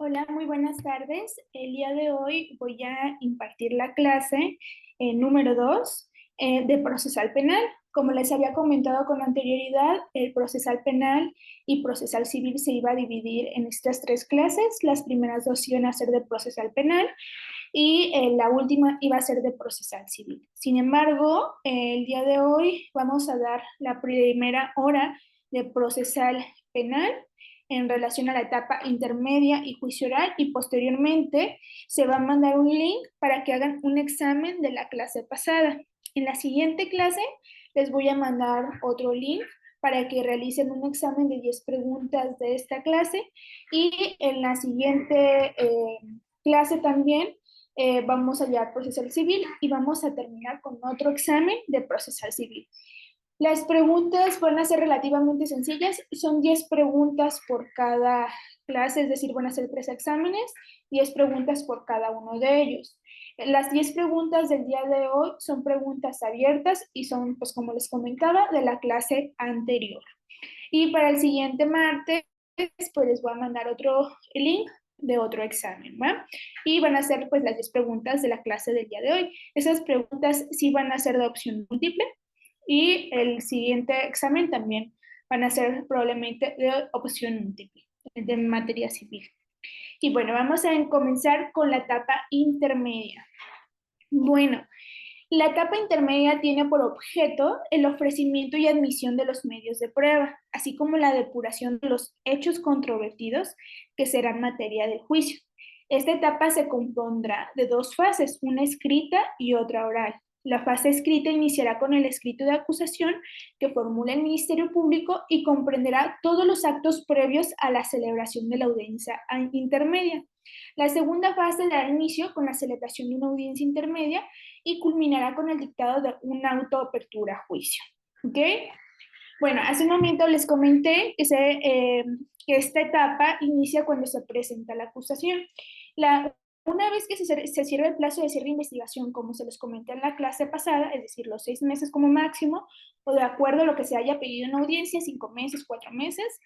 Hola, muy buenas tardes. El día de hoy voy a impartir la clase número 2 de procesal penal. Como les había comentado con anterioridad, el procesal penal y procesal civil se iba a dividir en estas tres clases. Las primeras dos iban a ser de procesal penal y la última iba a ser de procesal civil. Sin embargo, el día de hoy vamos a dar la primera hora de procesal penal en relación a la etapa intermedia y juicio oral, y posteriormente se va a mandar un link para que hagan un examen de la clase pasada. En la siguiente clase les voy a mandar otro link para que realicen un examen de 10 preguntas de esta clase, y en la siguiente clase también vamos a llevar procesal civil y vamos a terminar con otro examen de procesal civil. Las preguntas van a ser relativamente sencillas, son 10 preguntas por cada clase, es decir, van a ser 3 exámenes, 10 preguntas por cada uno de ellos. Las 10 preguntas del día de hoy son preguntas abiertas y son, pues como les comentaba, de la clase anterior. Y para el siguiente martes, pues les voy a mandar otro link de otro examen, ¿va? Y van a ser pues las 10 preguntas de la clase del día de hoy. Esas preguntas sí van a ser de opción múltiple, y el siguiente examen también van a ser probablemente de opción múltiple, de materia civil. Y bueno, vamos a comenzar con la etapa intermedia. Bueno, la etapa intermedia tiene por objeto el ofrecimiento y admisión de los medios de prueba, así como la depuración de los hechos controvertidos que serán materia del juicio. Esta etapa se compondrá de dos fases, una escrita y otra oral. La fase escrita iniciará con el escrito de acusación que formula el Ministerio Público y comprenderá todos los actos previos a la celebración de la audiencia intermedia. La segunda fase dará inicio con la celebración de una audiencia intermedia y culminará con el dictado de una autoapertura a juicio. ¿Ok? Bueno, hace un momento les comenté que esta etapa inicia cuando se presenta la acusación. Una vez que se cierra el plazo de cierre de investigación, como se les comenté en la clase pasada, es decir, los 6 meses como máximo, o de acuerdo a lo que se haya pedido en audiencia, 5 meses, 4 meses,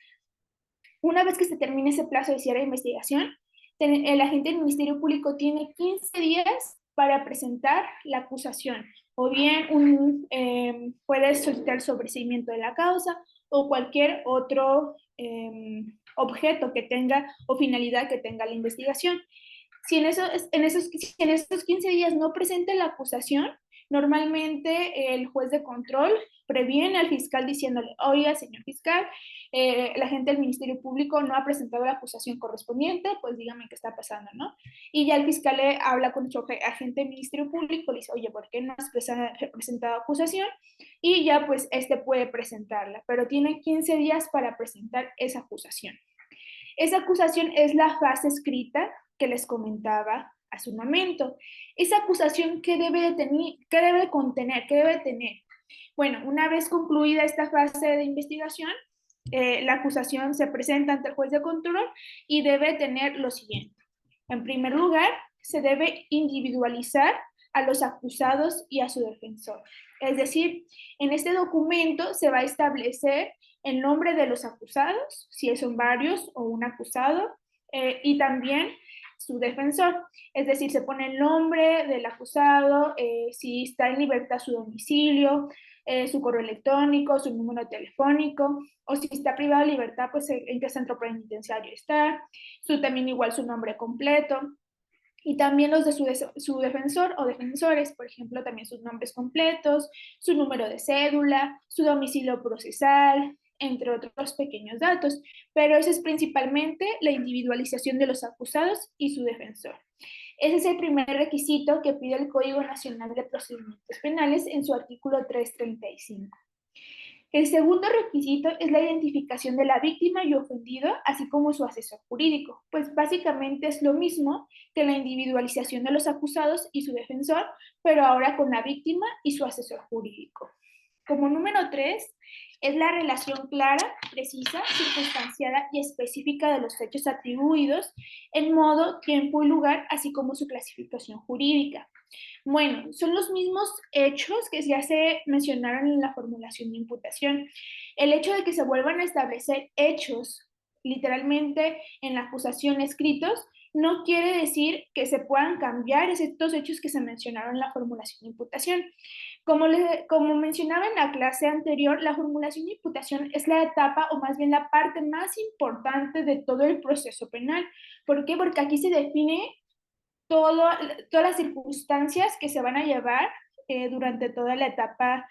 una vez que se termine ese plazo de cierre de investigación, el agente del Ministerio Público tiene 15 días para presentar la acusación, o bien puede solicitar sobreseimiento de la causa o cualquier otro objeto que tenga o finalidad que tenga la investigación. Si en esos 15 días no presenta la acusación, normalmente el juez de control previene al fiscal diciéndole: oiga, señor fiscal, la gente del Ministerio Público no ha presentado la acusación correspondiente, pues dígame qué está pasando, ¿no? Y ya el fiscal le habla con su agente del Ministerio Público, le dice: oye, ¿por qué no has presentado acusación? Y ya pues puede presentarla, pero tiene 15 días para presentar esa acusación. Esa acusación es la fase escrita que les comentaba hace un momento. Esa acusación, ¿qué debe de tener, qué debe de contener, qué debe de tener? Bueno, una vez concluida esta fase de investigación, la acusación se presenta ante el juez de control y debe tener lo siguiente. En primer lugar, se debe individualizar a los acusados y a su defensor. Es decir, en este documento se va a establecer el nombre de los acusados, si son varios o un acusado, y también su defensor. Es decir, se pone el nombre del acusado, si está en libertad su domicilio, su correo electrónico, su número telefónico, o si está privado de libertad, pues en qué centro penitenciario está, también igual su nombre completo, y también los de su defensor o defensores, por ejemplo, también sus nombres completos, su número de cédula, su domicilio procesal, entre otros pequeños datos, pero eso es principalmente la individualización de los acusados y su defensor. Ese es el primer requisito que pide el Código Nacional de Procedimientos Penales en su artículo 335. El segundo requisito es la identificación de la víctima y ofendido, así como su asesor jurídico, pues básicamente es lo mismo que la individualización de los acusados y su defensor, pero ahora con la víctima y su asesor jurídico. Como número 3, es la relación clara, precisa, circunstanciada y específica de los hechos atribuidos en modo, tiempo y lugar, así como su clasificación jurídica. Bueno, son los mismos hechos que ya se mencionaron en la formulación de imputación. El hecho de que se vuelvan a establecer hechos literalmente en la acusación escritos, no quiere decir que se puedan cambiar estos hechos que se mencionaron en la formulación de imputación. Como mencionaba en la clase anterior, la formulación de imputación es la etapa o más bien la parte más importante de todo el proceso penal. ¿Por qué? Porque aquí se define todas las circunstancias que se van a llevar durante toda la etapa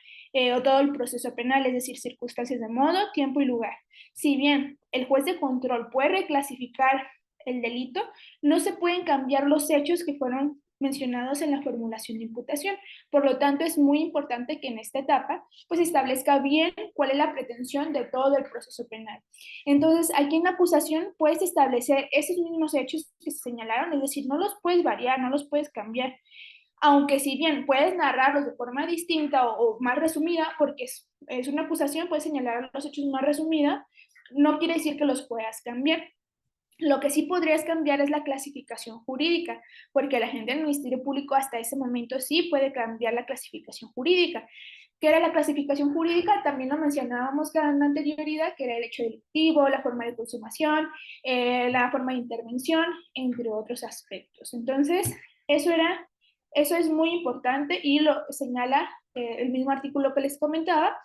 o todo el proceso penal, es decir, circunstancias de modo, tiempo y lugar. Si bien el juez de control puede reclasificar el delito, no se pueden cambiar los hechos que fueron mencionados en la formulación de imputación. Por lo tanto, es muy importante que en esta etapa pues establezca bien cuál es la pretensión de todo el proceso penal. Entonces, aquí en la acusación puedes establecer esos mismos hechos que se señalaron, es decir, no los puedes variar, no los puedes cambiar, aunque si bien puedes narrarlos de forma distinta o más resumida, porque es una acusación, puedes señalar los hechos más resumida, no quiere decir que los puedas cambiar. Lo que sí podrías cambiar es la clasificación jurídica, porque la gente del Ministerio Público hasta ese momento sí puede cambiar la clasificación jurídica. ¿Qué era la clasificación jurídica? También lo mencionábamos con anterioridad, que era el hecho delictivo, la forma de consumación, la forma de intervención, entre otros aspectos. Entonces, eso es muy importante y lo señala el mismo artículo que les comentaba,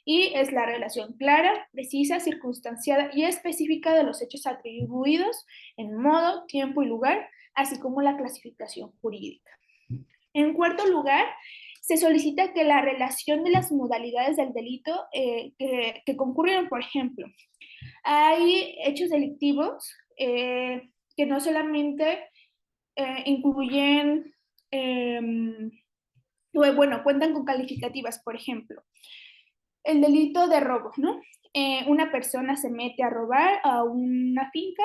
y es la relación clara, precisa, circunstanciada y específica de los hechos atribuidos en modo, tiempo y lugar, así como la clasificación jurídica. En cuarto lugar, se solicita que la relación de las modalidades del delito que concurrieron, por ejemplo, hay hechos delictivos que no solamente incluyen, bueno, cuentan con calificativas, por ejemplo, el delito de robo, ¿no? Una persona se mete a robar a una finca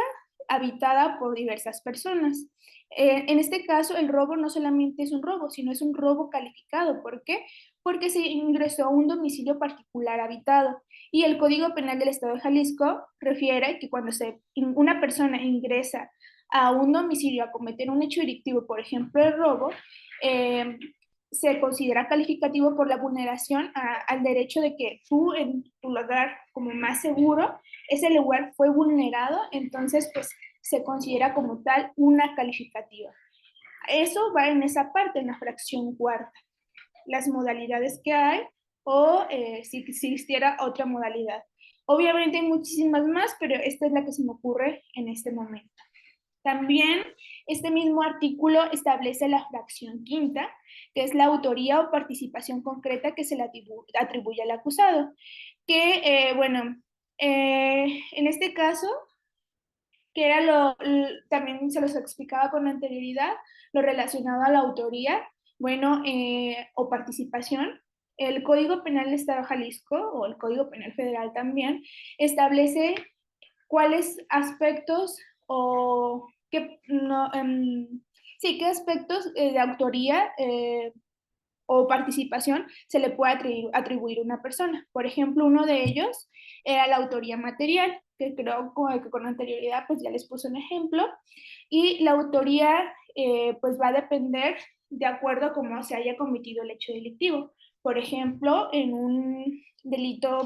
habitada por diversas personas. En este caso, el robo no solamente es un robo, sino es un robo calificado. ¿Por qué? Porque se ingresó a un domicilio particular habitado. Y el Código Penal del Estado de Jalisco refiere que cuando una persona ingresa a un domicilio a cometer un hecho delictivo, por ejemplo, el robo, se considera calificativo por la vulneración al derecho de que tú en tu lugar como más seguro, ese lugar fue vulnerado, entonces pues se considera como tal una calificativa. Eso va en esa parte, en la fracción cuarta, las modalidades que hay o si existiera otra modalidad. Obviamente hay muchísimas más, pero esta es la que se me ocurre en este momento. También este mismo artículo establece la fracción quinta, que es la autoría o participación concreta que se le atribuye al acusado. Que, bueno, en este caso, que era también se los explicaba con anterioridad, lo relacionado a la autoría, bueno, o participación. El Código Penal del Estado de Jalisco, o el Código Penal Federal también, establece cuáles aspectos o qué, no, sí, qué aspectos de autoría o participación se le puede atribuir a una persona. Por ejemplo, uno de ellos era la autoría material, que creo que con anterioridad pues ya les puse un ejemplo, y la autoría pues va a depender de acuerdo a cómo se haya cometido el hecho delictivo. Por ejemplo, en un delito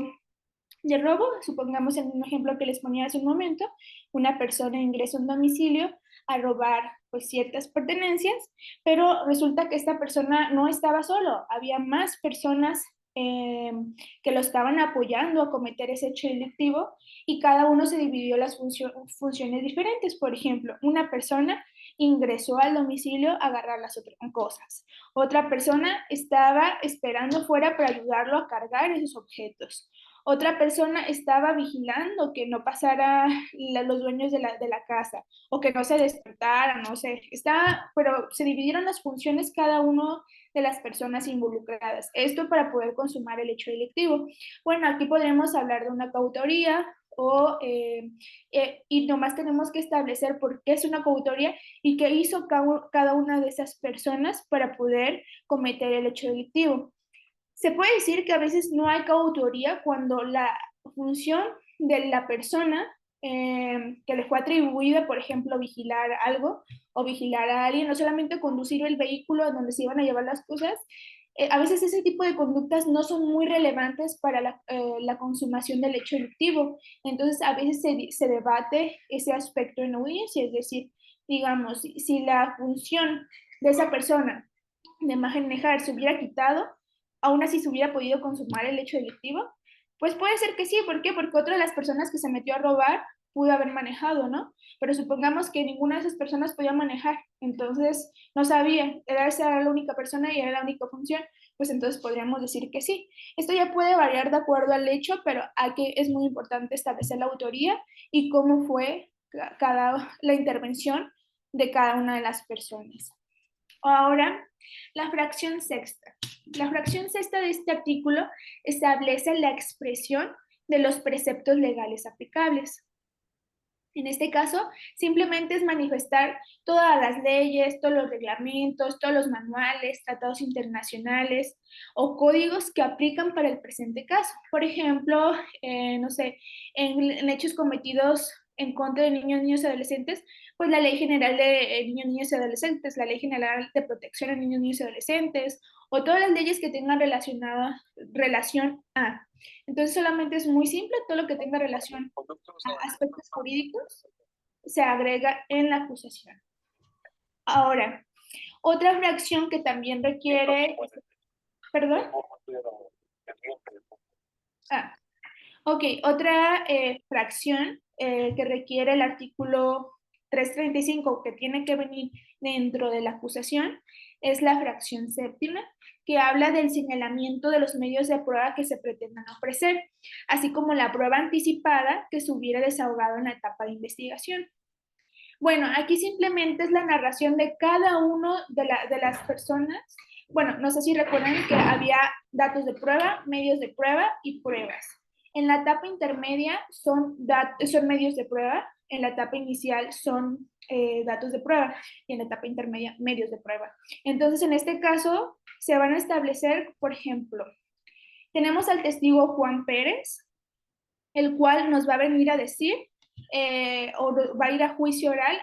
de robo, supongamos en un ejemplo que les ponía hace un momento, una persona ingresa a un domicilio a robar pues ciertas pertenencias, pero resulta que esta persona no estaba solo, había más personas que lo estaban apoyando a cometer ese hecho delictivo y cada uno se dividió las funciones diferentes. Por ejemplo, una persona ingresó al domicilio a agarrar las otras cosas. Otra persona estaba esperando fuera para ayudarlo a cargar esos objetos. Otra persona estaba vigilando que no pasara los dueños de la casa o que no se despertara, no sé, pero se dividieron las funciones cada uno de las personas involucradas. Esto para poder consumar el hecho delictivo. Bueno, aquí podemos hablar de una coautoría y nomás tenemos que establecer por qué es una coautoría y qué hizo cada una de esas personas para poder cometer el hecho delictivo. Se puede decir que a veces no hay coautoría cuando la función de la persona que le fue atribuida, por ejemplo, vigilar algo o vigilar a alguien, no solamente conducir el vehículo donde se iban a llevar las cosas, A veces ese tipo de conductas no son muy relevantes para la consumación del hecho delictivo. Entonces, a veces se debate ese aspecto en audiencia, es decir, digamos, si la función de esa persona de manejar se hubiera quitado, aún así se hubiera podido consumar el hecho delictivo, pues puede ser que sí. ¿Por qué? Porque otra de las personas que se metió a robar pudo haber manejado, ¿no? Pero supongamos que ninguna de esas personas podía manejar, entonces no sabía, esa era la única persona y era la única función, pues entonces podríamos decir que sí. Esto ya puede variar de acuerdo al hecho, pero aquí es muy importante establecer la autoría y cómo fue la intervención de cada una de las personas. Ahora, la fracción sexta. La fracción sexta de este artículo establece la expresión de los preceptos legales aplicables. En este caso, simplemente es manifestar todas las leyes, todos los reglamentos, todos los manuales, tratados internacionales o códigos que aplican para el presente caso. Por ejemplo, no sé, en hechos cometidos en contra de niños, niños y adolescentes, pues la Ley General de Niños, Niños y Adolescentes, la Ley General de Protección a Niños, Niños y Adolescentes, o todas las leyes que tengan relación a. Entonces solamente es muy simple, todo lo que tenga relación a aspectos jurídicos se agrega en la acusación. Ahora, otra fracción que también requiere, perdón, ah, ok, otra fracción que requiere el artículo 335 que tiene que venir dentro de la acusación es la fracción séptima, que habla del señalamiento de los medios de prueba que se pretendan ofrecer, así como la prueba anticipada que se hubiera desahogado en la etapa de investigación. Bueno, aquí simplemente es la narración de cada uno de las personas. Bueno, no sé si recuerdan que había datos de prueba, medios de prueba y pruebas. En la etapa intermedia son medios de prueba, en la etapa inicial son datos de prueba y en la etapa intermedia medios de prueba. Entonces, en este caso, se van a establecer, por ejemplo, tenemos al testigo Juan Pérez, el cual nos va a venir a decir o va a ir a juicio oral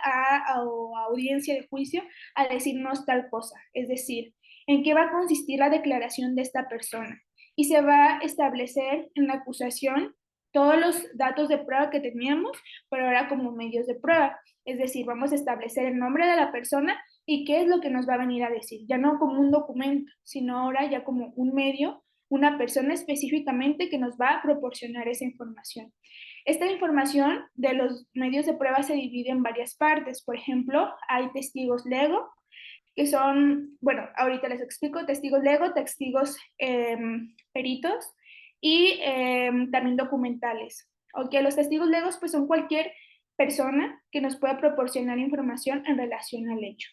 o a audiencia de juicio a decirnos tal cosa, es decir, en qué va a consistir la declaración de esta persona. Y se va a establecer en la acusación todos los datos de prueba que teníamos, pero ahora como medios de prueba. Es decir, vamos a establecer el nombre de la persona y qué es lo que nos va a venir a decir, ya no como un documento, sino ahora ya como un medio, una persona específicamente que nos va a proporcionar esa información. Esta información de los medios de prueba se divide en varias partes. Por ejemplo, hay testigos lego, que son, bueno, ahorita les explico, testigos lego, testigos peritos y también documentales. Ok, los testigos legos pues son cualquier persona que nos pueda proporcionar información en relación al hecho.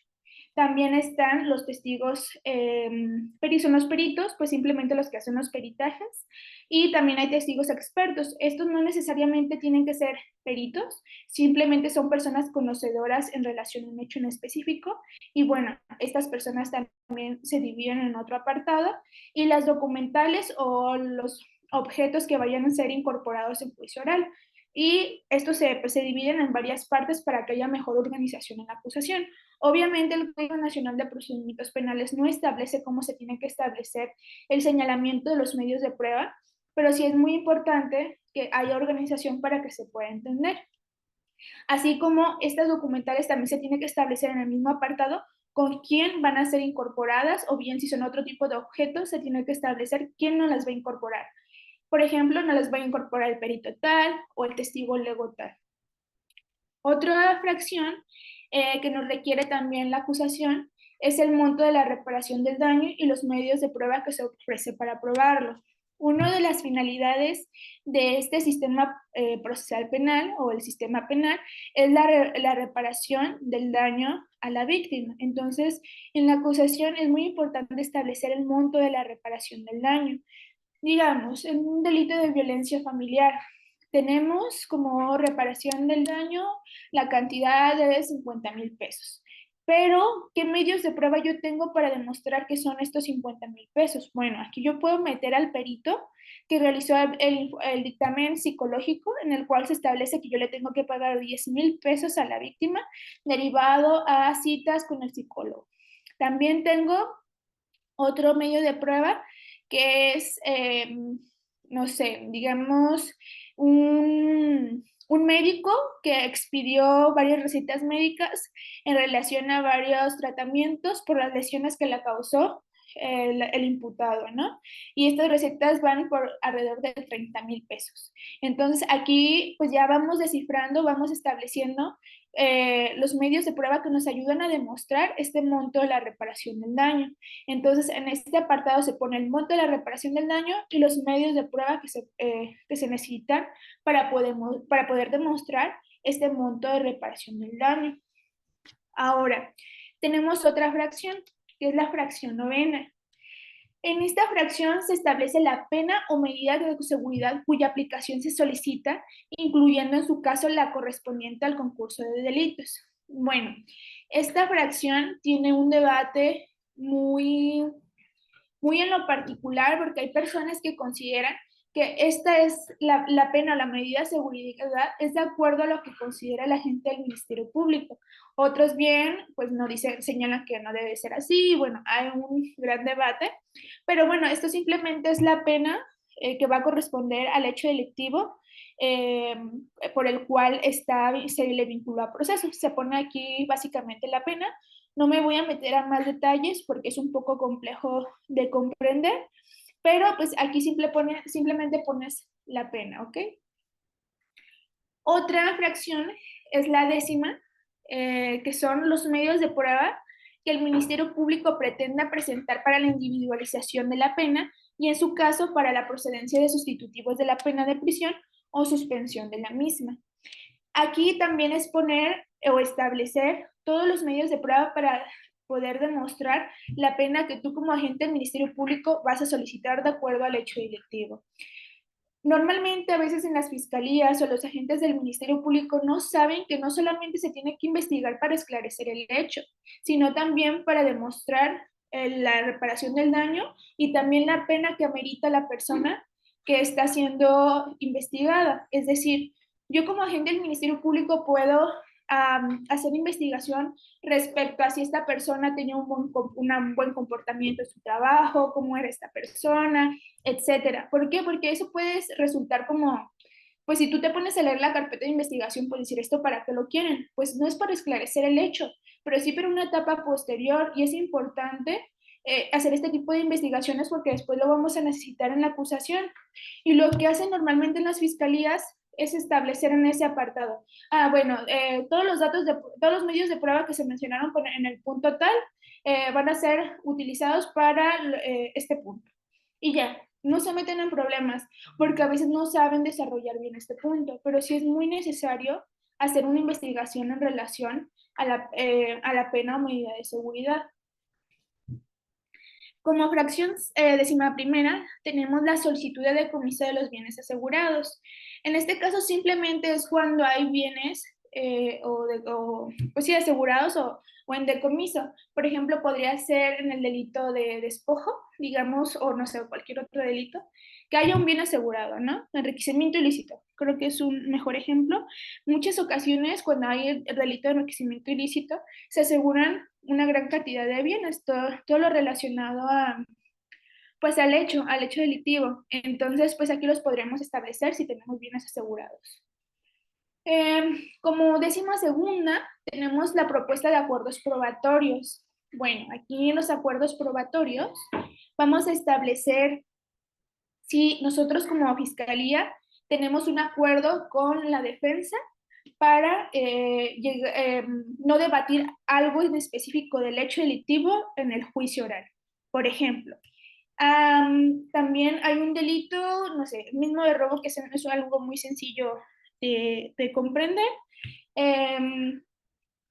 También están los testigos, son los peritos, pues simplemente los que hacen los peritajes. Y también hay testigos expertos. Estos no necesariamente tienen que ser peritos, simplemente son personas conocedoras en relación a un hecho en específico. Y bueno, estas personas también se dividen en otro apartado. Y las documentales o los objetos que vayan a ser incorporados en juicio oral. Y estos se dividen en varias partes para que haya mejor organización en la acusación. Obviamente el Código Nacional de Procedimientos Penales no establece cómo se tiene que establecer el señalamiento de los medios de prueba, pero sí es muy importante que haya organización para que se pueda entender. Así como estas documentales también se tiene que establecer en el mismo apartado con quién van a ser incorporadas o bien si son otro tipo de objetos, se tiene que establecer quién no las va a incorporar. Por ejemplo, no las va a incorporar el perito tal o el testigo lego tal. Otra fracción que nos requiere también la acusación es el monto de la reparación del daño y los medios de prueba que se ofrece para probarlo. Una de las finalidades de este sistema procesal penal o el sistema penal es la reparación del daño a la víctima. Entonces, en la acusación es muy importante establecer el monto de la reparación del daño. Digamos, en un delito de violencia familiar, tenemos como reparación del daño la cantidad de 50,000 pesos. Pero, ¿qué medios de prueba yo tengo para demostrar que son estos 50,000 pesos? Bueno, aquí yo puedo meter al perito que realizó el dictamen psicológico en el cual se establece que yo le tengo que pagar 10,000 pesos a la víctima derivado a citas con el psicólogo. También tengo Otro medio de prueba que es, no sé, digamos, un médico que expidió varias recetas médicas en relación a varios tratamientos por las lesiones que le causó el imputado, ¿no? Y estas recetas van por alrededor de 30,000 pesos. Entonces aquí pues ya vamos descifrando, vamos estableciendo los medios de prueba que nos ayudan a demostrar este monto de la reparación del daño. Entonces, en este apartado se pone el monto de la reparación del daño y los medios de prueba que se necesitan para poder demostrar este monto de reparación del daño. Ahora, tenemos otra fracción, que es la fracción novena. En esta fracción se establece la pena o medida de seguridad cuya aplicación se solicita, incluyendo en su caso la correspondiente al concurso de delitos. Bueno, esta fracción tiene un debate muy en lo particular porque hay personas que consideran que esta es la pena, la medida de seguridad, es de acuerdo a lo que considera la gente del Ministerio Público. Otros bien, pues no dicen, señalan que no debe ser así, bueno, hay un gran debate, pero bueno, esto simplemente es la pena que va a corresponder al hecho delictivo eh, por el cual se le vinculó a proceso. Se pone aquí básicamente la pena. No me voy a meter a más detalles porque es un poco complejo de comprender, pero pues aquí simplemente pones la pena, ¿ok? Otra fracción es la décima, que son los medios de prueba que el Ministerio Público pretenda presentar para la individualización de la pena y en su caso para la procedencia de sustitutivos de la pena de prisión o suspensión de la misma. Aquí también es poner o establecer todos los medios de prueba para poder demostrar la pena que tú como agente del Ministerio Público vas a solicitar de acuerdo al hecho delictivo. Normalmente a veces en las fiscalías o los agentes del Ministerio Público no saben que no solamente se tiene que investigar para esclarecer el hecho, sino también para demostrar la reparación del daño y también la pena que amerita la persona que está siendo investigada. Es decir, yo como agente del Ministerio Público puedo hacer investigación respecto a si esta persona tenía un buen comportamiento en su trabajo, cómo era esta persona, etcétera. ¿Por qué? Porque eso puede resultar como, pues si tú te pones a leer la carpeta de investigación, puedes decir esto para qué lo quieren. Pues no es para esclarecer el hecho, pero sí para una etapa posterior y es importante hacer este tipo de investigaciones porque después lo vamos a necesitar en la acusación. Y lo que hacen normalmente en las fiscalías es establecer en ese apartado. Bueno, todos los medios de prueba que se mencionaron en el punto tal van a ser utilizados para este punto. Y ya, no se meten en problemas porque a veces no saben desarrollar bien este punto, pero sí es muy necesario hacer una investigación en relación a la pena o medida de seguridad. Como fracción décima primera, tenemos la solicitud de decomiso de los bienes asegurados. En este caso, simplemente es cuando hay bienes pues sí, asegurados o en decomiso. Por ejemplo, podría ser en el delito de despojo, digamos, o no sé, cualquier otro delito, que haya un bien asegurado, ¿no? Enriquecimiento ilícito, creo que es un mejor ejemplo. Muchas ocasiones, cuando hay el delito de enriquecimiento ilícito, se aseguran una gran cantidad de bienes, todo lo relacionado pues al hecho delictivo. Entonces, pues aquí los podremos establecer si tenemos bienes asegurados. Como décima segunda, tenemos la propuesta de acuerdos probatorios. Bueno, aquí en los acuerdos probatorios vamos a establecer si nosotros como fiscalía tenemos un acuerdo con la defensa para no debatir algo en específico del hecho delictivo en el juicio oral. Por ejemplo, también hay un delito, no sé, el mismo de robo, que es algo muy sencillo de comprender. Um,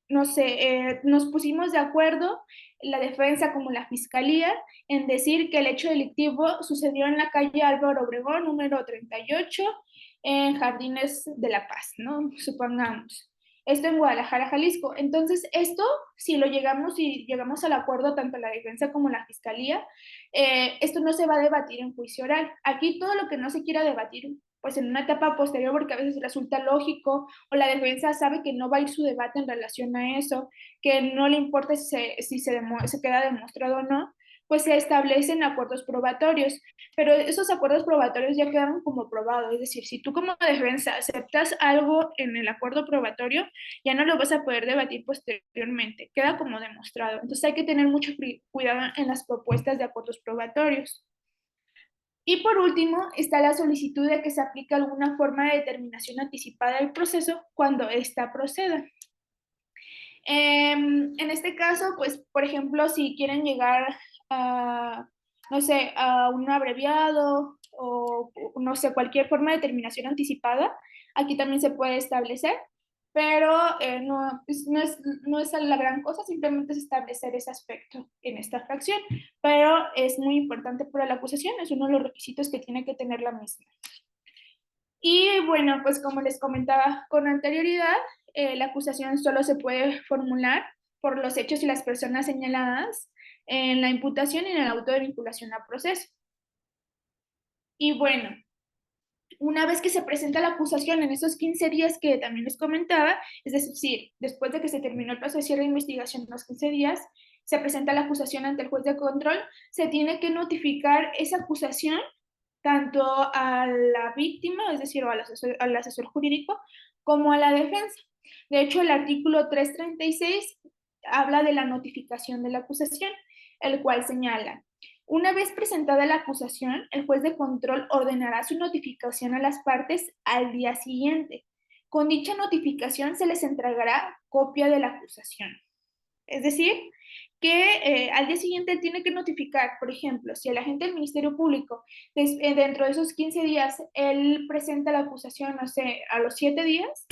no sé, nos pusimos de acuerdo, la defensa como la fiscalía, en decir que el hecho delictivo sucedió en la calle Álvaro Obregón, número 38, en Jardines de la Paz, ¿no? Supongamos. Esto en Guadalajara, Jalisco. Entonces, esto, si llegamos al acuerdo, tanto la defensa como la fiscalía, esto no se va a debatir en juicio oral. Aquí todo lo que no se quiera debatir, pues en una etapa posterior, porque a veces resulta lógico, o la defensa sabe que no va a ir su debate en relación a eso, que no le importa si se queda demostrado o no, pues se establecen acuerdos probatorios, pero esos acuerdos probatorios ya quedaron como probados, es decir, si tú como defensa aceptas algo en el acuerdo probatorio, ya no lo vas a poder debatir posteriormente, queda como demostrado. Entonces hay que tener mucho cuidado en las propuestas de acuerdos probatorios. Y por último, está la solicitud de que se aplique alguna forma de determinación anticipada del proceso cuando ésta proceda. En este caso, pues, por ejemplo, si quieren llegar a, no sé, a un abreviado o, no sé, cualquier forma de determinación anticipada, aquí también se puede establecer, pero no, pues, no es la gran cosa, simplemente es establecer ese aspecto en esta fracción, pero es muy importante para la acusación, es uno de los requisitos que tiene que tener la misma. Y bueno, pues como les comentaba con anterioridad, la acusación solo se puede formular por los hechos y las personas señaladas en la imputación y en el auto de vinculación a proceso. Y bueno, una vez que se presenta la acusación en esos 15 días que también les comentaba, es decir, después de que se terminó el proceso de cierre de investigación en los 15 días, se presenta la acusación ante el juez de control, se tiene que notificar esa acusación tanto a la víctima, es decir, al asesor jurídico, como a la defensa. De hecho, el artículo 336 habla de la notificación de la acusación, el cual señala, una vez presentada la acusación, el juez de control ordenará su notificación a las partes al día siguiente. Con dicha notificación se les entregará copia de la acusación. Es decir, que al día siguiente él tiene que notificar, por ejemplo, si el agente del Ministerio Público dentro de esos 15 días él presenta la acusación, no sé, a los 7 días,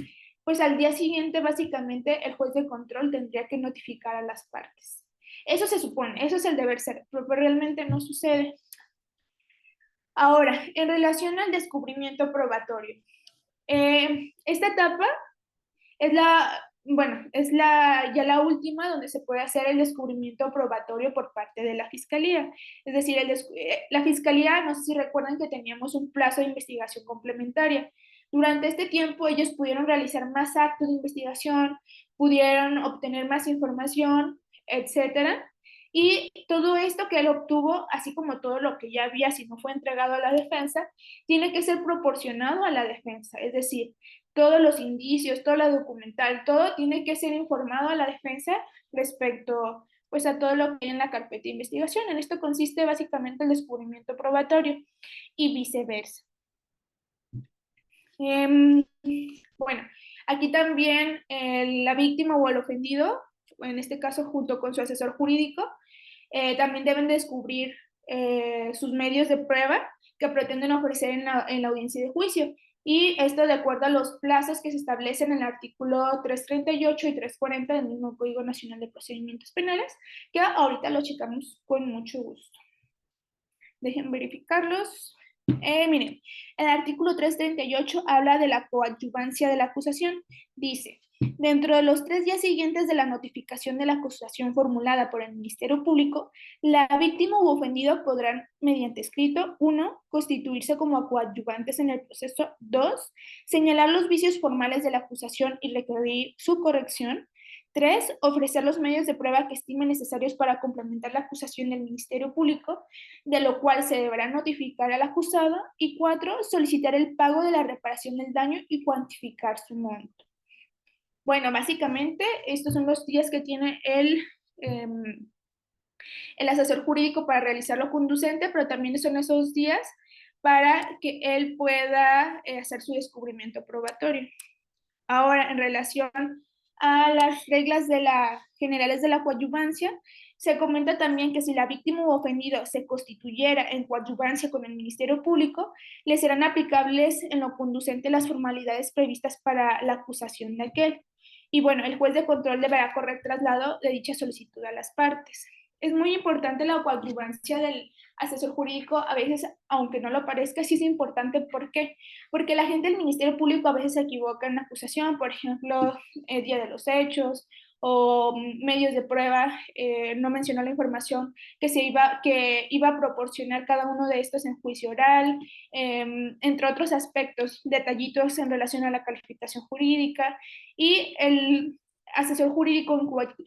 pues al día siguiente básicamente el juez de control tendría que notificar a las partes. Eso se supone, eso es el deber ser, pero realmente no sucede. Ahora, en relación al descubrimiento probatorio, esta etapa es bueno, es ya la última donde se puede hacer el descubrimiento probatorio por parte de la Fiscalía. Es decir, la Fiscalía, no sé si recuerdan que teníamos un plazo de investigación complementaria. Durante este tiempo ellos pudieron realizar más actos de investigación, pudieron obtener más información, etcétera. Y todo esto que él obtuvo, así como todo lo que ya había, si no fue entregado a la defensa, tiene que ser proporcionado a la defensa. Es decir, todos los indicios, todo lo documental, todo tiene que ser informado a la defensa respecto pues a todo lo que hay en la carpeta de investigación. En esto consiste básicamente el descubrimiento probatorio y viceversa. Bueno, aquí también la víctima o el ofendido, en este caso junto con su asesor jurídico, también deben descubrir sus medios de prueba que pretenden ofrecer en la audiencia de juicio. Y esto de acuerdo a los plazos que se establecen en el artículo 338 y 340 del mismo Código Nacional de Procedimientos Penales, que ahorita lo checamos con mucho gusto. Dejen verificarlos. Miren, el artículo 338 habla de la coadyuvancia de la acusación. Dice, dentro de los 3 días siguientes de la notificación de la acusación formulada por el Ministerio Público, la víctima u ofendido podrán, mediante escrito, 1, constituirse como coadyuvantes en el proceso, 2, señalar los vicios formales de la acusación y requerir su corrección, 3, ofrecer los medios de prueba que estimen necesarios para complementar la acusación del Ministerio Público, de lo cual se deberá notificar al acusado, y 4, solicitar el pago de la reparación del daño y cuantificar su monto. Bueno, básicamente estos son los días que tiene el asesor jurídico para realizar lo conducente, pero también son esos días para que él pueda hacer su descubrimiento probatorio. Ahora, en relación a las reglas generales de la coadyuvancia, se comenta también que si la víctima u ofendido se constituyera en coadyuvancia con el Ministerio Público, le serán aplicables en lo conducente las formalidades previstas para la acusación de aquel. Y bueno, el juez de control deberá correr traslado de dicha solicitud a las partes. Es muy importante la coadyuvancia del asesor jurídico, a veces, aunque no lo parezca, sí es importante. ¿Por qué? Porque la gente del Ministerio Público a veces se equivoca en la acusación, por ejemplo, el día de los hechos o medios de prueba, no mencionó la información que iba a proporcionar cada uno de estos en juicio oral, entre otros aspectos, detallitos en relación a la calificación jurídica, y el asesor jurídico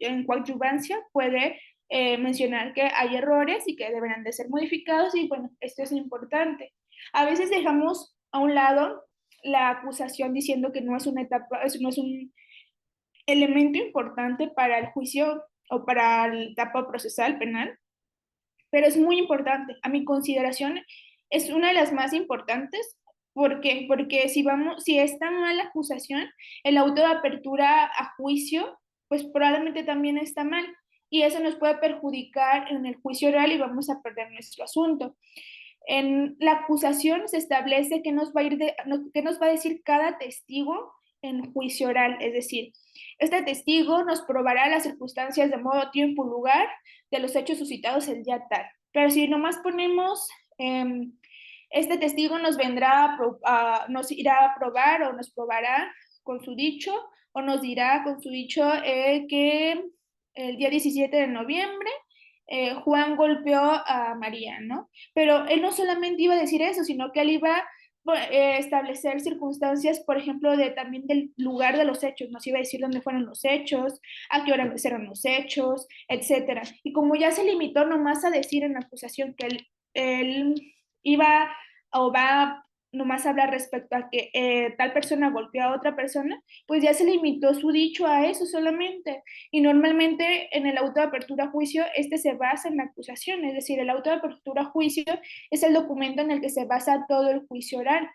en coadyuvancia puede mencionar que hay errores y que deberán de ser modificados y bueno, esto es importante. A veces dejamos a un lado la acusación diciendo que no es una etapa, no es un elemento importante para el juicio o para la etapa procesal penal, pero es muy importante. A mi consideración, es una de las más importantes. ¿Por qué? Porque si es tan mala acusación, el auto de apertura a juicio, pues probablemente también está mal. Y eso nos puede perjudicar en el juicio oral y vamos a perder nuestro asunto. En la acusación se establece que nos va a qué nos va a decir cada testigo en juicio oral, es decir, este testigo nos probará las circunstancias de modo, tiempo, lugar de los hechos suscitados el día tal. Pero si nomás ponemos, este testigo nos vendrá nos irá a probar o nos probará con su dicho o nos dirá con su dicho que el día 17 de noviembre Juan golpeó a María, ¿no? Pero él no solamente iba a decir eso, sino que él iba a establecer circunstancias, por ejemplo, también del lugar de los hechos, nos iba a decir dónde fueron los hechos, a qué hora empezaron los hechos, etcétera. Y como ya se limitó nomás a decir en la acusación que él iba o va nomás a hablar respecto a que tal persona golpeó a otra persona, pues ya se limitó su dicho a eso solamente. Y normalmente en el auto de apertura a juicio, este se basa en la acusación, es decir, el auto de apertura a juicio es el documento en el que se basa todo el juicio oral.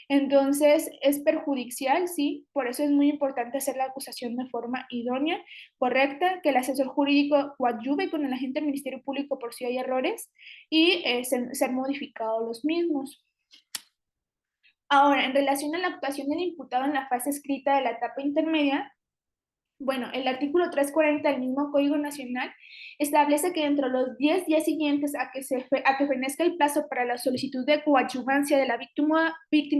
Entonces, es perjudicial, sí, por eso es muy importante hacer la acusación de forma idónea, correcta, que el asesor jurídico coadyuve con el agente del Ministerio Público por si hay errores y ser modificados los mismos. Ahora, en relación a la actuación del imputado en la fase escrita de la etapa intermedia, bueno, el artículo 340 del mismo Código Nacional establece que dentro de los 10 días siguientes a que fenezca el plazo para la solicitud de coadyuvancia de la víctima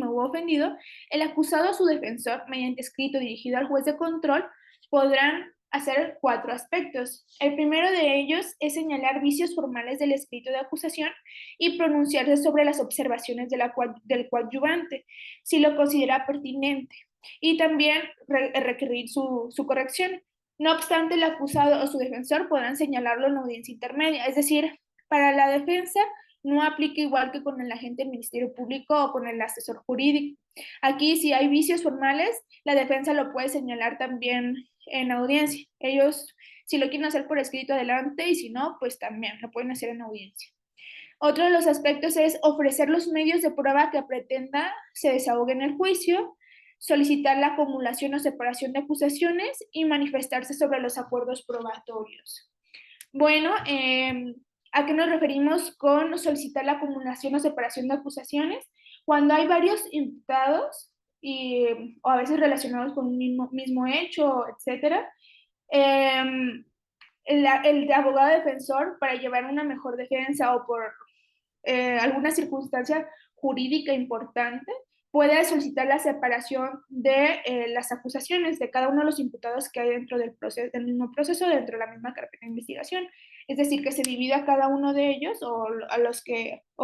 u ofendido, el acusado o su defensor, mediante escrito dirigido al juez de control, podrán hacer 4 aspectos. El primero de ellos es señalar vicios formales del escrito de acusación y pronunciarse sobre las observaciones del coadyuvante, si lo considera pertinente y también requerir su corrección. No obstante, el acusado o su defensor podrán señalarlo en la audiencia intermedia, es decir, para la defensa no aplica igual que con el agente del Ministerio Público o con el asesor jurídico. Aquí, si hay vicios formales, la defensa lo puede señalar también en audiencia. Ellos, si lo quieren hacer por escrito, adelante, y si no, pues también lo pueden hacer en audiencia. Otro de los aspectos es ofrecer los medios de prueba que pretenda se desahogue en el juicio, solicitar la acumulación o separación de acusaciones y manifestarse sobre los acuerdos probatorios. Bueno, ¿a qué nos referimos con solicitar la acumulación o separación de acusaciones? Cuando hay varios imputados o a veces relacionados con un mismo hecho, etcétera, el abogado defensor para llevar una mejor defensa o por alguna circunstancia jurídica importante, puede solicitar la separación de las acusaciones de cada uno de los imputados que hay dentro del mismo proceso, dentro de la misma carpeta de investigación. Es decir, que se divida cada uno de ellos o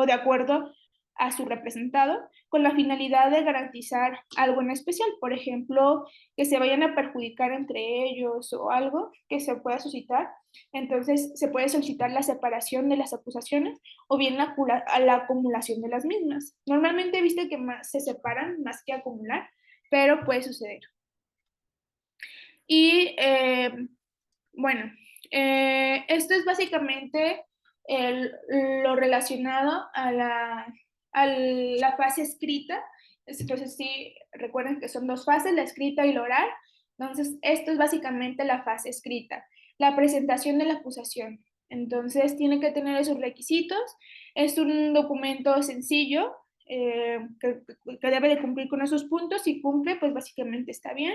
de acuerdo a su representado, con la finalidad de garantizar algo en especial, por ejemplo, que se vayan a perjudicar entre ellos o algo que se pueda suscitar. Entonces, se puede solicitar la separación de las acusaciones o bien la acumulación de las mismas. Normalmente viste que se separan más que acumular, pero puede suceder. Y bueno, esto es básicamente lo relacionado a la fase escrita. Entonces, sí, recuerden que son 2 fases, la escrita y la oral. Entonces, esto es básicamente la fase escrita, la presentación de la acusación. Entonces, tiene que tener esos requisitos. Es un documento sencillo que debe de cumplir con esos puntos. Si cumple, pues básicamente está bien.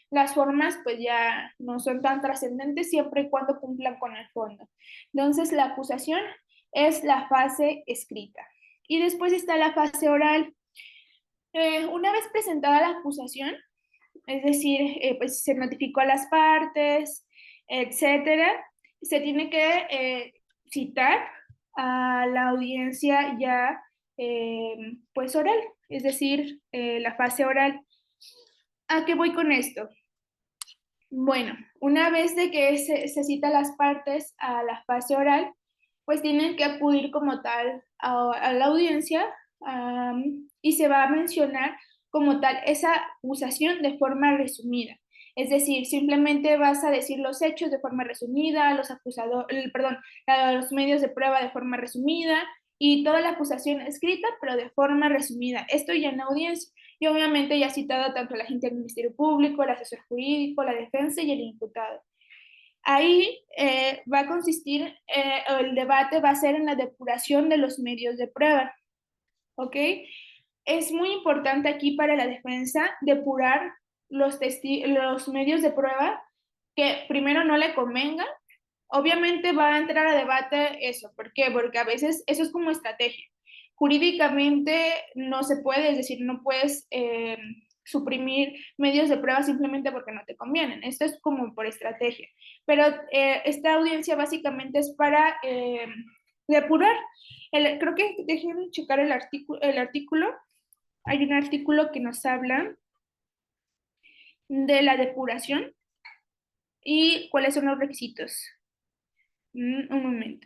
Las formas pues ya no son tan trascendentes siempre y cuando cumplan con el fondo. Entonces, la acusación es la fase escrita. Y después está la fase oral. Una vez presentada la acusación, es decir, pues se notificó a las partes, etcétera, se tiene que citar a la audiencia ya pues oral, es decir, la fase oral. ¿A qué voy con esto? Bueno, una vez de que se cita a las partes a la fase oral, pues tienen que acudir como tal a la audiencia, y se va a mencionar como tal esa acusación de forma resumida. Es decir, simplemente vas a decir los hechos de forma resumida, los acusadores, perdón, los medios de prueba de forma resumida y toda la acusación escrita, pero de forma resumida. Esto ya en la audiencia. Y obviamente ya citado tanto el agente del Ministerio Público, el asesor jurídico, la defensa y el imputado. Ahí va a consistir, el debate va a ser en la depuración de los medios de prueba, ¿ok? Es muy importante aquí para la defensa depurar los medios de prueba que primero no le convengan. Obviamente va a entrar a debate eso. ¿Por qué? Porque a veces eso es como estrategia. Jurídicamente no se puede, es decir, no puedes suprimir medios de prueba simplemente porque no te convienen. Esto es como por estrategia. Pero esta audiencia básicamente es para depurar. Creo que déjenme checar el artículo. Hay un artículo que nos habla de la depuración y cuáles son los requisitos. Un momento.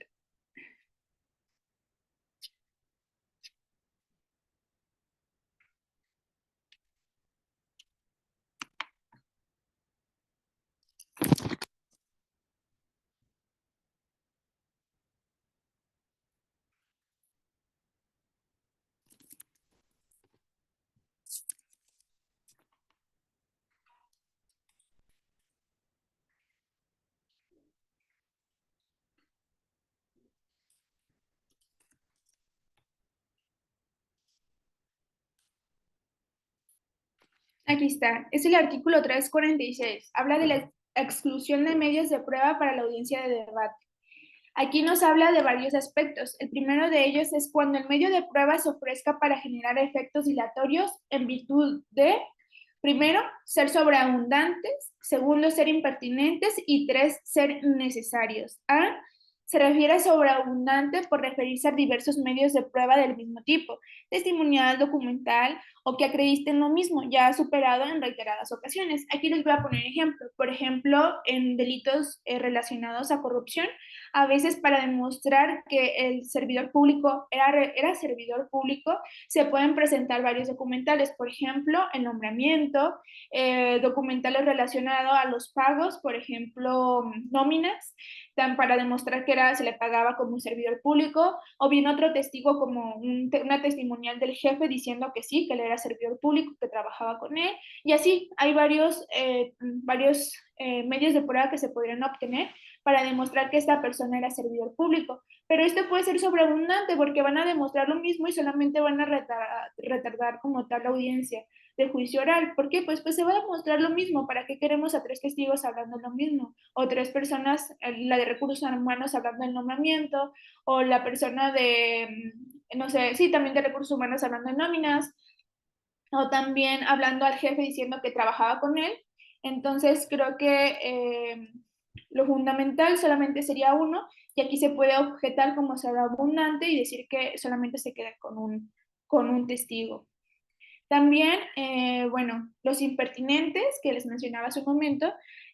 Aquí está. Es el artículo 346. Habla de la exclusión de medios de prueba para la audiencia de debate. Aquí nos habla de varios aspectos. El primero de ellos es cuando el medio de prueba se ofrezca para generar efectos dilatorios en virtud de, primero, ser sobreabundantes, segundo, ser impertinentes y tres, ser innecesarios. A. Se refiere a sobreabundante por referirse a diversos medios de prueba del mismo tipo, testimonial, documental o que acrediten lo mismo, ya superado en reiteradas ocasiones. Aquí les voy a poner ejemplo. Por ejemplo, en delitos relacionados a corrupción, a veces para demostrar que el servidor público era servidor público, se pueden presentar varios documentales, por ejemplo, el nombramiento, documentales relacionados a los pagos, por ejemplo, nóminas, para demostrar que se le pagaba como un servidor público, o bien otro testigo como una testimonial del jefe diciendo que sí, que él era servidor público, que trabajaba con él, y así hay varios medios de prueba que se podrían obtener para demostrar que esta persona era servidor público. Pero esto puede ser sobreabundante porque van a demostrar lo mismo y solamente van a retardar como tal la audiencia de juicio oral. ¿Por qué? Pues se va a demostrar lo mismo. ¿Para qué queremos a tres testigos hablando lo mismo? O tres personas, la de recursos humanos hablando del nombramiento, o la persona de, no sé, sí, también de recursos humanos hablando de nóminas, o también hablando al jefe diciendo que trabajaba con él. Entonces creo que lo fundamental solamente sería uno, y aquí se puede objetar como ser abundante y decir que solamente se queda con un testigo. También, bueno, los impertinentes que les mencionaba hace un momento,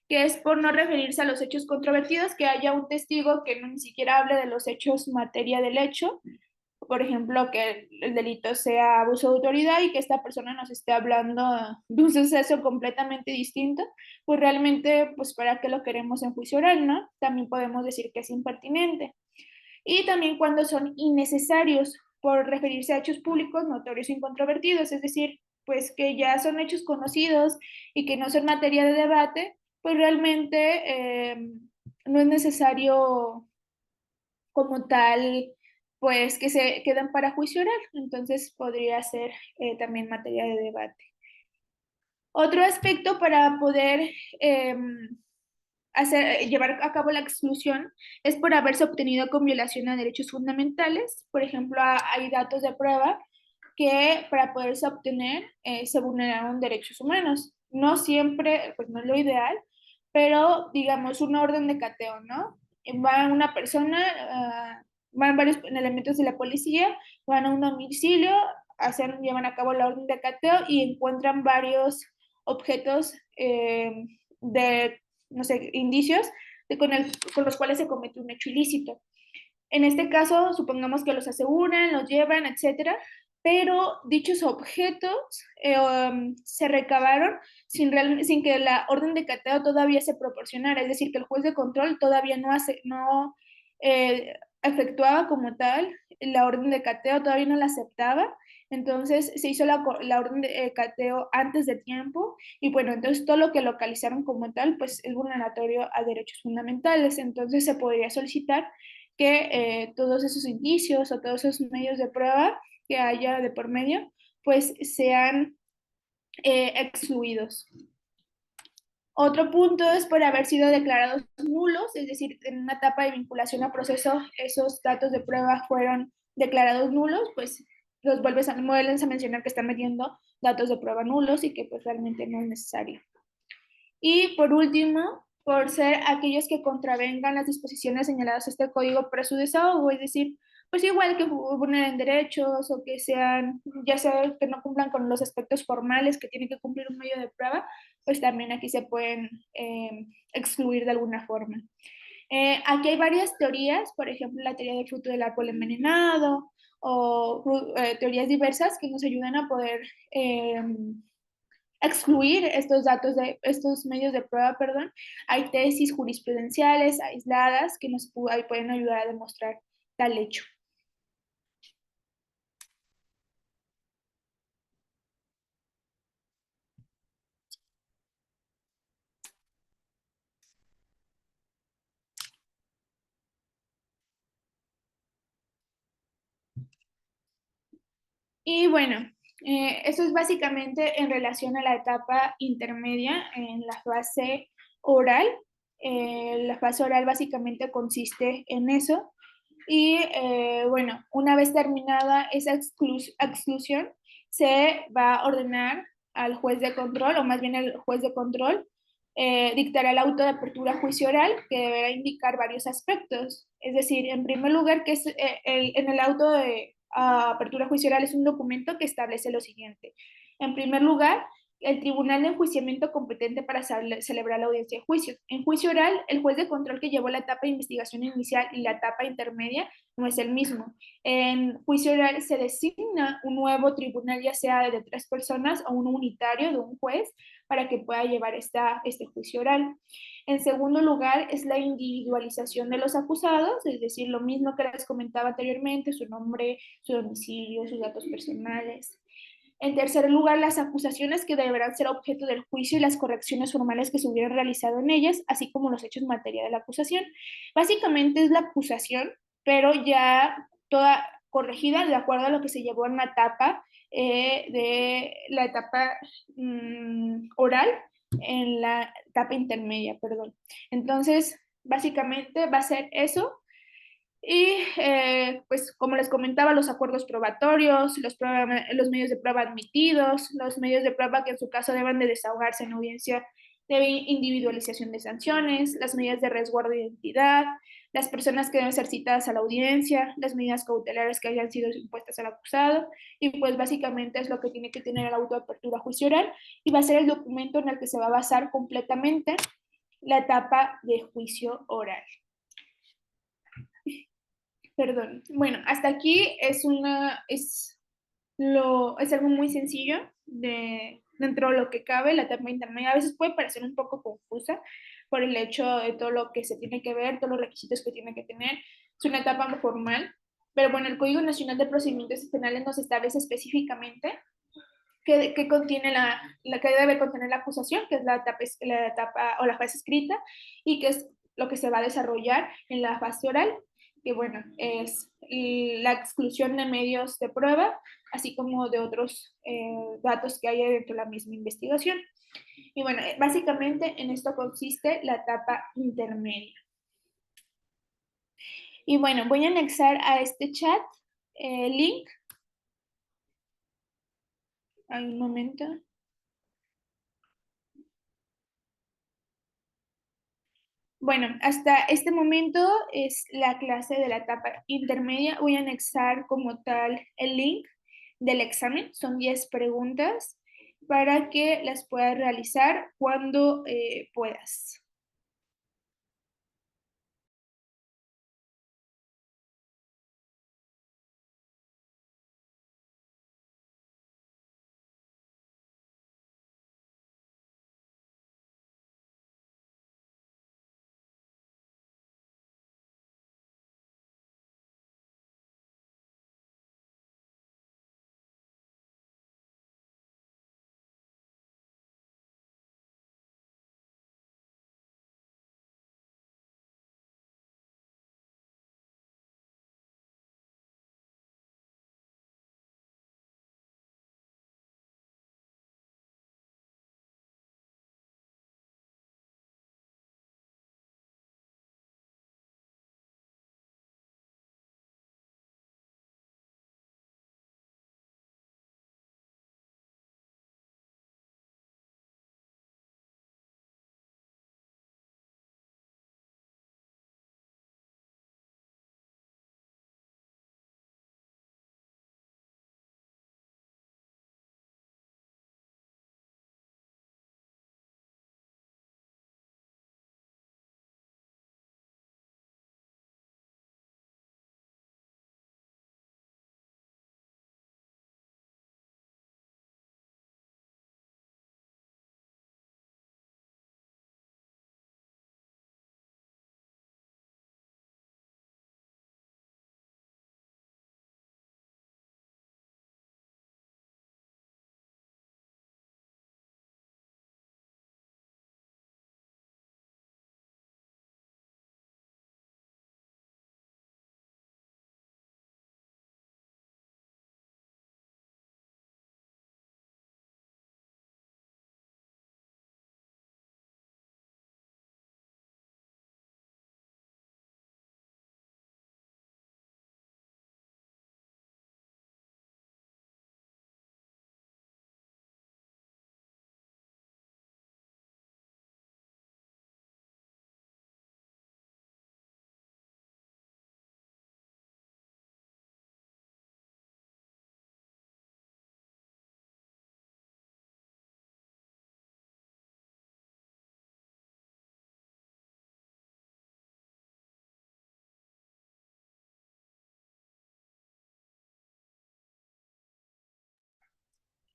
que es por no referirse a los hechos controvertidos, que haya un testigo que no ni siquiera hable de los hechos materia del hecho, por ejemplo, que el delito sea abuso de autoridad y que esta persona nos esté hablando de un suceso completamente distinto, pues realmente, pues para qué lo queremos en juicio oral, ¿no? También podemos decir que es impertinente. Y también cuando son innecesarios por referirse a hechos públicos, notorios e incontrovertidos, es decir, pues que ya son hechos conocidos y que no son materia de debate, pues realmente no es necesario como tal, pues que se quedan para juicio oral, entonces podría ser también materia de debate. Otro aspecto para poder eh, llevar a cabo la exclusión es por haberse obtenido con violación a derechos fundamentales. Por ejemplo, hay datos de prueba que para poderse obtener se vulneraron derechos humanos. No siempre, pues no es lo ideal, pero digamos una orden de cateo, ¿no? Va una persona, van varios elementos de la policía, van a un domicilio, llevan a cabo la orden de cateo y encuentran varios objetos de no sé, indicios con los cuales se comete un hecho ilícito. En este caso, supongamos que los aseguran, los llevan, etcétera, pero dichos objetos se recabaron sin que la orden de cateo todavía se proporcionara, es decir, que el juez de control todavía no efectuaba como tal la orden de cateo, todavía no la aceptaba, entonces se hizo la orden de cateo antes de tiempo y bueno, entonces todo lo que localizaron como tal pues es vulneratorio a derechos fundamentales, entonces se podría solicitar que todos esos indicios o todos esos medios de prueba que haya de por medio, pues sean excluidos. Otro punto es por haber sido declarados nulos, es decir, en una etapa de vinculación a proceso, esos datos de prueba fueron declarados nulos, pues vuelves a mencionar que están metiendo datos de prueba nulos y que pues realmente no es necesario. Y por último, por ser aquellos que contravengan las disposiciones señaladas en este código para su desahogo, es decir, pues igual que vulneren derechos o que sean, ya sea que no cumplan con los aspectos formales que tiene que cumplir un medio de prueba, pues también aquí se pueden excluir de alguna forma. Aquí hay varias teorías, por ejemplo, la teoría del fruto del árbol envenenado o teorías diversas que nos ayudan a poder excluir estos datos de estos medios de prueba, perdón. Hay tesis jurisprudenciales aisladas que nos pueden ayudar a demostrar tal hecho. Y bueno, eso es básicamente en relación a la etapa intermedia en la fase oral. La fase oral básicamente consiste en eso. Y bueno, una vez terminada esa exclusión, se va a ordenar al juez de control, o más bien el juez de control, dictará el auto de apertura a juicio oral que deberá indicar varios aspectos. Es decir, en primer lugar, que es, en el auto de apertura a juicio oral es un documento que establece lo siguiente. En primer lugar, el tribunal de enjuiciamiento competente para celebrar la audiencia de juicio. En juicio oral, el juez de control que llevó la etapa de investigación inicial y la etapa intermedia no es el mismo. En juicio oral se designa un nuevo tribunal, ya sea de 3 personas o un unitario de un juez, para que pueda llevar este juicio oral. En segundo lugar, es la individualización de los acusados, es decir, lo mismo que les comentaba anteriormente, su nombre, su domicilio, sus datos personales. En tercer lugar, las acusaciones que deberán ser objeto del juicio y las correcciones formales que se hubieran realizado en ellas, así como los hechos en materia de la acusación. Básicamente es la acusación, pero ya toda corregida de acuerdo a lo que se llevó en la etapa de la etapa oral, en la etapa intermedia, perdón. Entonces, básicamente va a ser eso. Y pues como les comentaba, los acuerdos probatorios, los medios de prueba admitidos, los medios de prueba que en su caso deban de desahogarse en audiencia de individualización de sanciones, las medidas de resguardo de identidad, las personas que deben ser citadas a la audiencia, las medidas cautelares que hayan sido impuestas al acusado, y pues básicamente es lo que tiene que tener el auto de apertura a juicio oral y va a ser el documento en el que se va a basar completamente la etapa de juicio oral. Perdón. Bueno, hasta aquí es algo muy sencillo dentro de lo que cabe la etapa intermedia. A veces puede parecer un poco confusa por el hecho de todo lo que se tiene que ver, todos los requisitos que tiene que tener. Es una etapa muy formal, pero bueno, el Código Nacional de Procedimientos Penales nos establece específicamente qué contiene la que debe contener la acusación, que es la etapa o la fase escrita, y que es lo que se va a desarrollar en la fase oral, que bueno, es la exclusión de medios de prueba, así como de otros datos que haya dentro de la misma investigación. Y bueno, básicamente en esto consiste la etapa intermedia. Y bueno, voy a anexar a este chat link. Hay un momento. Bueno, hasta este momento es la clase de la etapa intermedia. Voy a anexar como tal el link del examen. Son 10 preguntas para que las puedas realizar cuando puedas.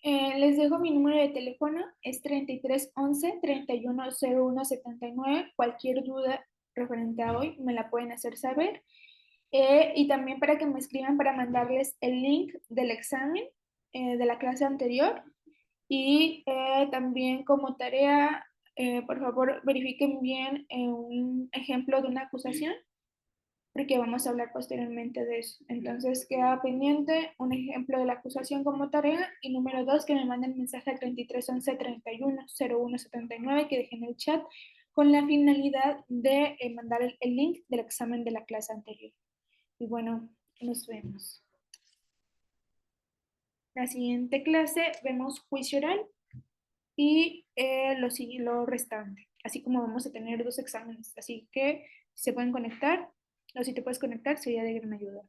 Les dejo mi número de teléfono, es 3311-310179. Cualquier duda referente a hoy me la pueden hacer saber. Y también para que me escriban para mandarles el link del examen de la clase anterior. Y también como tarea, por favor, verifiquen bien un ejemplo de una acusación, porque vamos a hablar posteriormente de eso. Entonces, queda pendiente un ejemplo de la acusación como tarea y número dos, que me manden mensaje al 3311-310179 que dejen el chat con la finalidad de mandar el link del examen de la clase anterior. Y bueno, nos vemos. La siguiente clase vemos juicio oral y lo restante, así como vamos a tener dos exámenes. Así que si se pueden conectar o si te puedes conectar sería de gran ayuda.